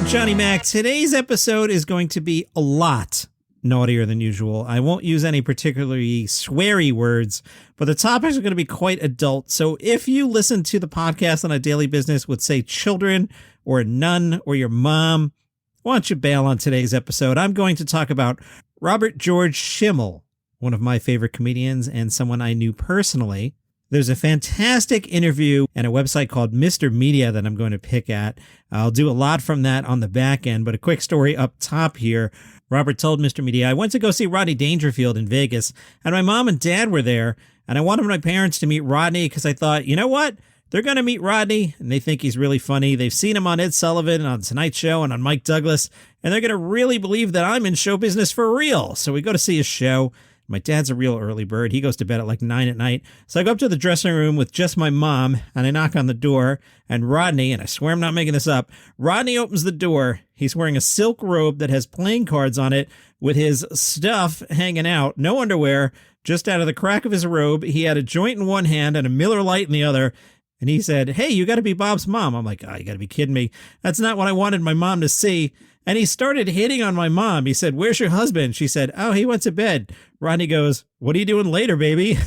Johnny Mac. Today's episode is going to be a lot naughtier than usual. I won't use any particularly sweary words, but the topics are going to be quite adult. So if you listen to the podcast on a daily business with, say, children or a nun or your mom, why don't you bail on today's episode? I'm going to talk about Robert George Schimmel, one of my favorite comedians and someone I knew personally. There's a fantastic interview and a website called Mr. Media that I'm going to pick at. I'll do a lot from that on the back end, but a quick story up top here. Robert told Mr. Media, I went to go see Rodney Dangerfield in Vegas, and my mom and dad were there, and I wanted my parents to meet Rodney because I thought, you know what? They're going to meet Rodney, and they think he's really funny. They've seen him on Ed Sullivan, on Tonight Show, and on Mike Douglas, and they're going to really believe that I'm in show business for real. So we go to see his show. My dad's a real early bird. He goes to bed at like 9 at night. So I go up to the dressing room with just my mom, and I knock on the door, and Rodney, and I swear I'm not making this up, Rodney opens the door. He's wearing a silk robe that has playing cards on it with his stuff hanging out, no underwear, just out of the crack of his robe. He had a joint in one hand and a Miller Lite in the other. And he said, hey, you got to be Bob's mom. I'm like, oh, you got to be kidding me. That's not what I wanted my mom to see. And he started hitting on my mom. He said, where's your husband? She said, oh, he went to bed. Rodney goes, what are you doing later, baby?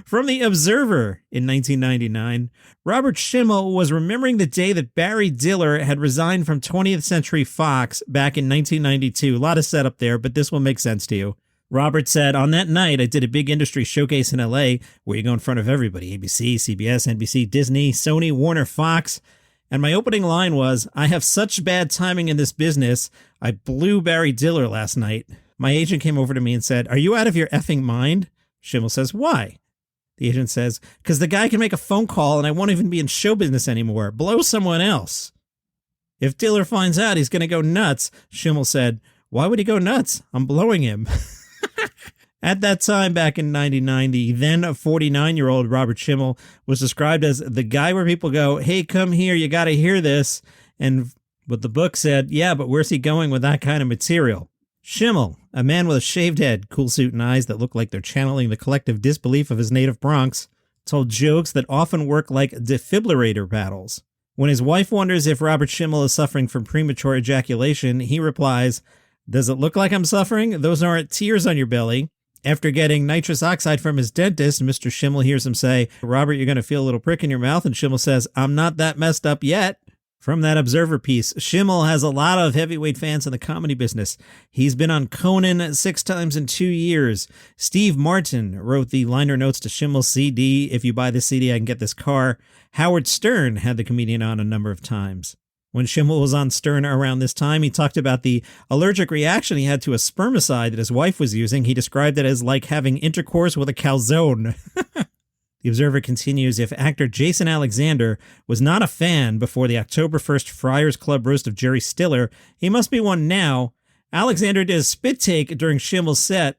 From The Observer in 1999, Robert Schimmel was remembering the day that Barry Diller had resigned from 20th Century Fox back in 1992. A lot of setup there, but this will make sense to you. Robert said, on that night, I did a big industry showcase in LA where you go in front of everybody, ABC, CBS, NBC, Disney, Sony, Warner, Fox. And my opening line was, I have such bad timing in this business, I blew Barry Diller last night. My agent came over to me and said, are you out of your effing mind? Schimmel says, why? The agent says, because the guy can make a phone call and I won't even be in show business anymore. Blow someone else. If Diller finds out, he's going to go nuts. Schimmel said, why would he go nuts? I'm blowing him. At that time, back in 99, the then 49-year-old Robert Schimmel was described as the guy where people go, hey, come here, you got to hear this. And what the book said, yeah, but where's he going with that kind of material? Schimmel, a man with a shaved head, cool suit and eyes that look like they're channeling the collective disbelief of his native Bronx, told jokes that often work like defibrillator battles. When his wife wonders if Robert Schimmel is suffering from premature ejaculation, he replies, does it look like I'm suffering? Those aren't tears on your belly. After getting nitrous oxide from his dentist, Mr. Schimmel hears him say, Robert, you're going to feel a little prick in your mouth. And Schimmel says, I'm not that messed up yet. From that Observer piece, Schimmel has a lot of heavyweight fans in the comedy business. He's been on Conan 6 times in 2 years. Steve Martin wrote the liner notes to Schimmel's CD. If you buy this CD, I can get this car. Howard Stern had the comedian on a number of times. When Schimmel was on Stern around this time, he talked about the allergic reaction he had to a spermicide that his wife was using. He described it as like having intercourse with a calzone. The Observer continues, if actor Jason Alexander was not a fan before the October 1st Friars Club roast of Jerry Stiller, he must be one now. Alexander did a spit take during Schimmel's set.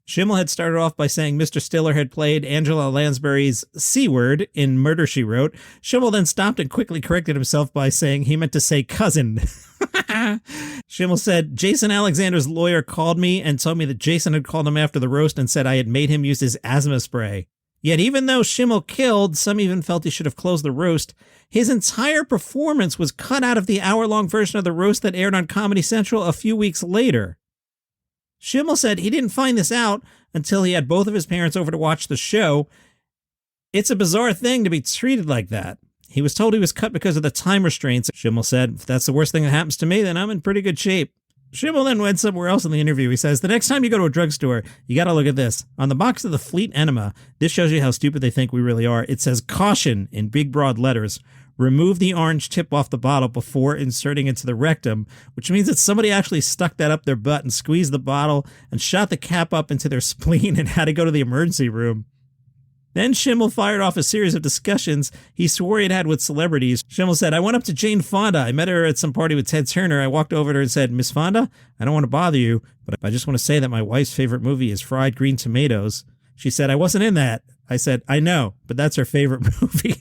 Schimmel had started off by saying Mr. Stiller had played Angela Lansbury's C-word in Murder, She Wrote. Schimmel then stopped and quickly corrected himself by saying he meant to say cousin. Schimmel said, Jason Alexander's lawyer called me and told me that Jason had called him after the roast and said I had made him use his asthma spray. Yet even though Schimmel killed, some even felt he should have closed the roast. His entire performance was cut out of the hour-long version of the roast that aired on Comedy Central a few weeks later. Schimmel said he didn't find this out until he had both of his parents over to watch the show. It's a bizarre thing to be treated like that. He was told he was cut because of the time restraints. Schimmel said, if that's the worst thing that happens to me, then I'm in pretty good shape. Schimmel then went somewhere else in the interview. He says, the next time you go to a drugstore, you got to look at this. On the box of the Fleet Enema, this shows you how stupid they think we really are. It says caution in big broad letters. Remove the orange tip off the bottle before inserting into the rectum, which means that somebody actually stuck that up their butt and squeezed the bottle and shot the cap up into their spleen and had to go to the emergency room. Then Schimmel fired off a series of discussions he swore he'd had with celebrities. Schimmel said, I went up to Jane Fonda. I met her at some party with Ted Turner. I walked over to her and said, Miss Fonda, I don't want to bother you, but I just want to say that my wife's favorite movie is Fried Green Tomatoes. She said, I wasn't in that. I said, I know, but that's her favorite movie.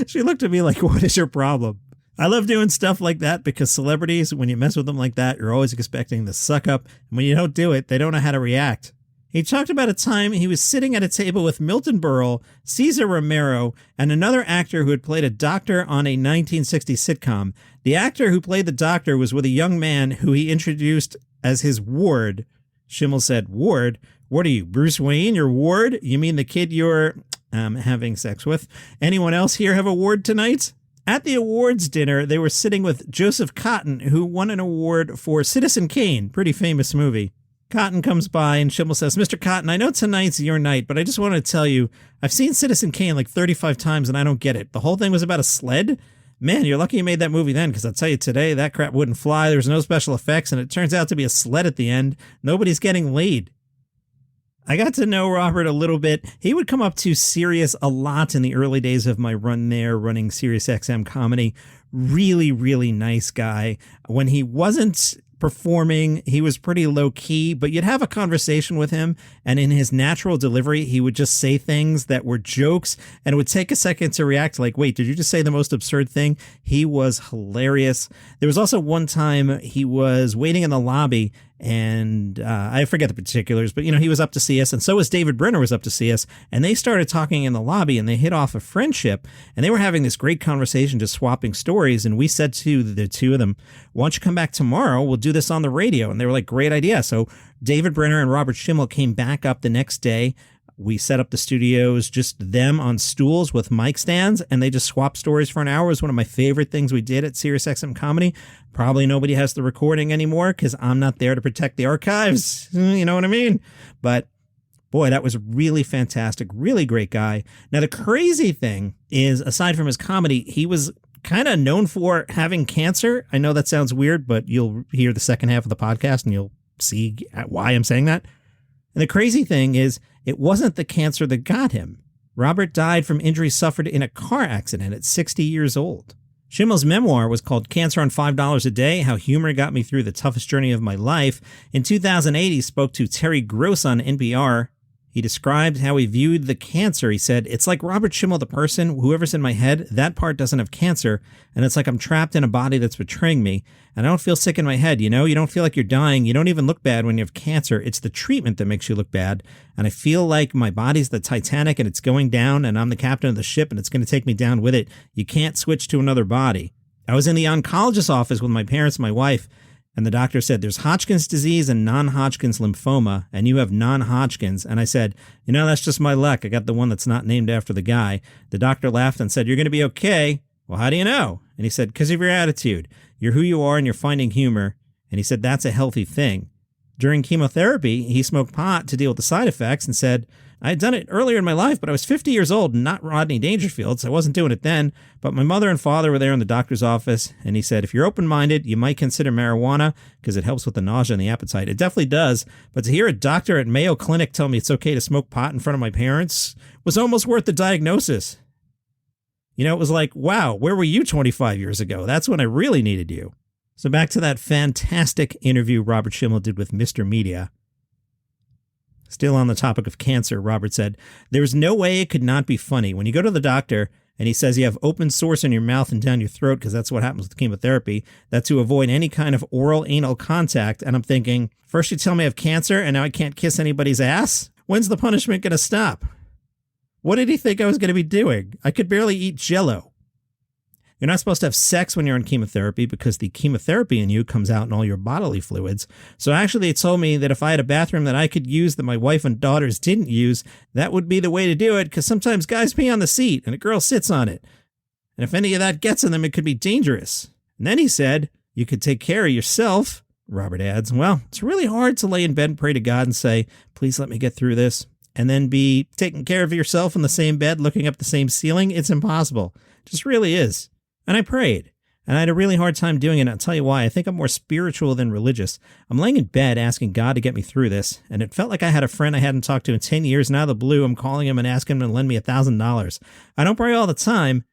She looked at me like, what is your problem? I love doing stuff like that because celebrities, when you mess with them like that, you're always expecting the suck up. And when you don't do it, they don't know how to react. He talked about a time he was sitting at a table with Milton Berle, Cesar Romero, and another actor who had played a doctor on a 1960s sitcom. The actor who played the doctor was with a young man who he introduced as his ward. Schimmel said, "Ward? What are you, Bruce Wayne, your ward? You mean the kid you're having sex with? Anyone else here have a ward tonight?" At the awards dinner, they were sitting with Joseph Cotten, who won an award for Citizen Kane, pretty famous movie. Cotten comes by and Schimmel says, "Mr. Cotten, I know tonight's your night, but I just want to tell you, I've seen Citizen Kane like 35 times and I don't get it. The whole thing was about a sled? Man, you're lucky you made that movie then, because I'll tell you today, that crap wouldn't fly. There was no special effects, and it turns out to be a sled at the end. Nobody's getting laid." I got to know Robert a little bit. He would come up to Sirius a lot in the early days of my run there, running Sirius XM comedy. Really, really nice guy. When he wasn't performing, he was pretty low key, but you'd have a conversation with him, and in his natural delivery, he would just say things that were jokes, and it would take a second to react like, wait, did you just say the most absurd thing? He was hilarious. There was also one time he was waiting in the lobby, and I forget the particulars, but he was up to see us, and so was David Brenner was up to see us, and they started talking in the lobby, and they hit off a friendship, and they were having this great conversation, just swapping stories, and we said to the two of them, "Why don't you come back tomorrow? We'll do this on the radio." And they were like, "Great idea." So David Brenner and Robert Schimmel came back up the next day. We set up the studios, just them on stools with mic stands, and they just swapped stories for an hour. It was one of my favorite things we did at Sirius XM Comedy. Probably nobody has the recording anymore because I'm not there to protect the archives. You know what I mean? But boy, that was really fantastic. Really great guy. Now, the crazy thing is, aside from his comedy, he was kind of known for having cancer. I know that sounds weird, but you'll hear the second half of the podcast and you'll see why I'm saying that. And the crazy thing is, it wasn't the cancer that got him. Robert died from injuries suffered in a car accident at 60 years old. Schimmel's memoir was called Cancer on $5 a Day, How Humor Got Me Through the Toughest Journey of My Life. In 2008, he spoke to Terry Gross on NPR. He described how he viewed the cancer. He said, "It's like Robert Schimmel, the person, whoever's in my head, that part doesn't have cancer, and it's like I'm trapped in a body that's betraying me, and I don't feel sick in my head, you don't feel like you're dying, you don't even look bad when you have cancer, it's the treatment that makes you look bad, and I feel like my body's the Titanic and it's going down, and I'm the captain of the ship, and it's going to take me down with it. You can't switch to another body." I was in the oncologist's office with my parents and my wife, and the doctor said, "There's Hodgkin's disease and non-Hodgkin's lymphoma, and you have non-Hodgkin's." And I said, "That's just my luck. I got the one that's not named after the guy." The doctor laughed and said, "You're going to be okay." "Well, how do you know?" And he said, "Because of your attitude. You're who you are and you're finding humor." And he said, "That's a healthy thing." During chemotherapy, he smoked pot to deal with the side effects and said, "I had done it earlier in my life, but I was 50 years old and not Rodney Dangerfield, so I wasn't doing it then. But my mother and father were there in the doctor's office, and he said, if you're open-minded, you might consider marijuana because it helps with the nausea and the appetite." It definitely does, but to hear a doctor at Mayo Clinic tell me it's okay to smoke pot in front of my parents was almost worth the diagnosis. It was like, wow, where were you 25 years ago? That's when I really needed you. So back to that fantastic interview Robert Schimmel did with Mr. Media. Still on the topic of cancer, Robert said, "There's no way it could not be funny. When you go to the doctor and he says you have open sores in your mouth and down your throat, because that's what happens with chemotherapy, that's to avoid any kind of oral anal contact." And I'm thinking, first you tell me I have cancer and now I can't kiss anybody's ass? When's the punishment going to stop? What did he think I was going to be doing? I could barely eat Jell-O. You're not supposed to have sex when you're on chemotherapy because the chemotherapy in you comes out in all your bodily fluids. So actually they told me that if I had a bathroom that I could use that my wife and daughters didn't use, that would be the way to do it, because sometimes guys pee on the seat and a girl sits on it. And if any of that gets in them, it could be dangerous. And then he said, "You could take care of yourself." Robert adds, "Well, it's really hard to lay in bed and pray to God and say, please let me get through this, and then be taking care of yourself in the same bed, looking up the same ceiling. It's impossible. It just really is." And I prayed, and I had a really hard time doing it. And I'll tell you why. I think I'm more spiritual than religious. I'm laying in bed asking God to get me through this, and it felt like I had a friend I hadn't talked to in 10 years, and out of the blue, I'm calling him and asking him to lend me $1,000. I don't pray all the time,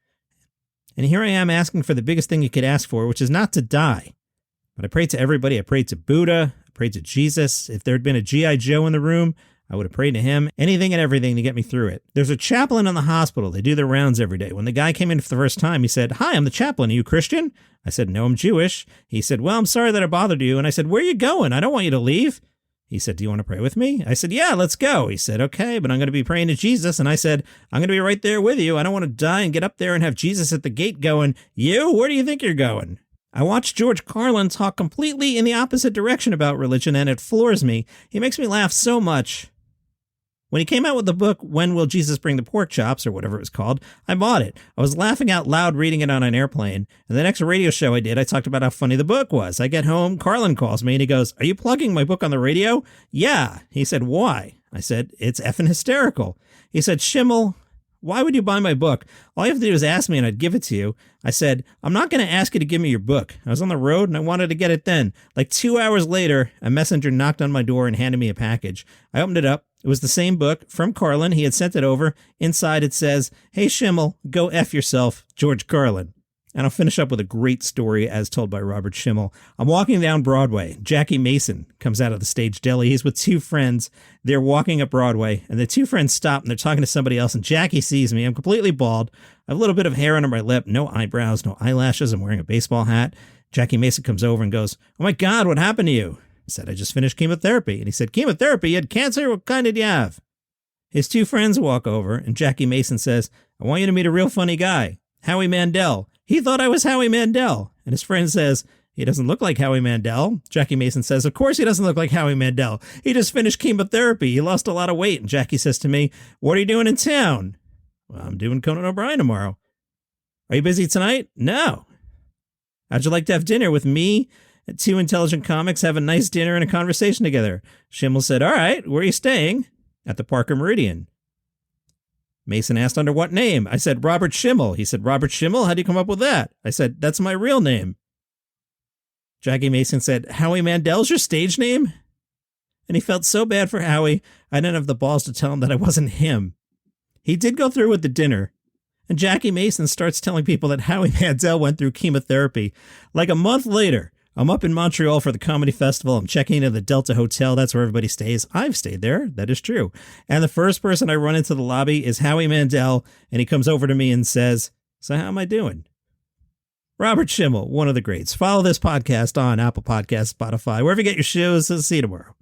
and here I am asking for the biggest thing you could ask for, which is not to die. But I prayed to everybody. I prayed to Buddha. I prayed to Jesus. If there had been a G.I. Joe in the room, I would have prayed to him, anything and everything to get me through it. There's a chaplain in the hospital. They do their rounds every day. When the guy came in for the first time, he said, "Hi, I'm the chaplain. Are you Christian?" I said, "No, I'm Jewish." He said, "Well, I'm sorry that I bothered you." And I said, "Where are you going? I don't want you to leave." He said, do you want to pray with me? I said, yeah, let's go. He said, okay, but I'm going to be praying to Jesus. And I said, I'm going to be right there with you. I don't want to die and get up there and have Jesus at the gate going, you, where do you think you're going? I watched George Carlin talk completely in the opposite direction about religion, and it floors me. He makes me laugh so much. When he came out with the book, When Will Jesus Bring the Pork Chops, or whatever it was called, I bought it. I was laughing out loud reading it on an airplane, and the next radio show I did, I talked about how funny the book was. I get home, Carlin calls me, and he goes, are you plugging my book on the radio? Yeah. He said, why? I said, it's effing hysterical. He said, Schimmel, why would you buy my book? All you have to do is ask me and I'd give it to you. I said, I'm not going to ask you to give me your book. I was on the road and I wanted to get it then. Like 2 hours later, a messenger knocked on my door and handed me a package. I opened it up. It was the same book from Carlin. He had sent it over. Inside it says, hey, Schimmel, go F yourself, George Carlin. And I'll finish up with a great story as told by Robert Schimmel. I'm walking down Broadway. Jackie Mason comes out of the stage deli. He's with two friends. They're walking up Broadway, and the two friends stop, and they're talking to somebody else, and Jackie sees me. I'm completely bald. I have a little bit of hair under my lip, no eyebrows, no eyelashes. I'm wearing a baseball hat. Jackie Mason comes over and goes, oh, my God, what happened to you? I said, I just finished chemotherapy. And he said, chemotherapy? You had cancer? What kind did you have? His two friends walk over, and Jackie Mason says, I want you to meet a real funny guy, Howie Mandel. He thought I was Howie Mandel. And his friend says, he doesn't look like Howie Mandel. Jackie Mason says, of course he doesn't look like Howie Mandel. He just finished chemotherapy. He lost a lot of weight. And Jackie says to me, what are you doing in town? Well, I'm doing Conan O'Brien tomorrow. Are you busy tonight? No. How'd you like to have dinner with me and two intelligent comics, have a nice dinner and a conversation together? Schimmel said, all right, where are you staying? At the Parker Meridian. Mason asked, under what name? I said, Robert Schimmel. He said, Robert Schimmel? How'd you come up with that? I said, that's my real name. Jackie Mason said, Howie Mandel's your stage name? And he felt so bad for Howie, I didn't have the balls to tell him that I wasn't him. He did go through with the dinner. And Jackie Mason starts telling people that Howie Mandel went through chemotherapy. Like a month later, I'm up in Montreal for the comedy festival. I'm checking into the Delta Hotel. That's where everybody stays. I've stayed there. That is true. And the first person I run into the lobby is Howie Mandel. And he comes over to me and says, so how am I doing? Robert Schimmel, one of the greats. Follow this podcast on Apple Podcasts, Spotify, wherever you get your shows. See you tomorrow.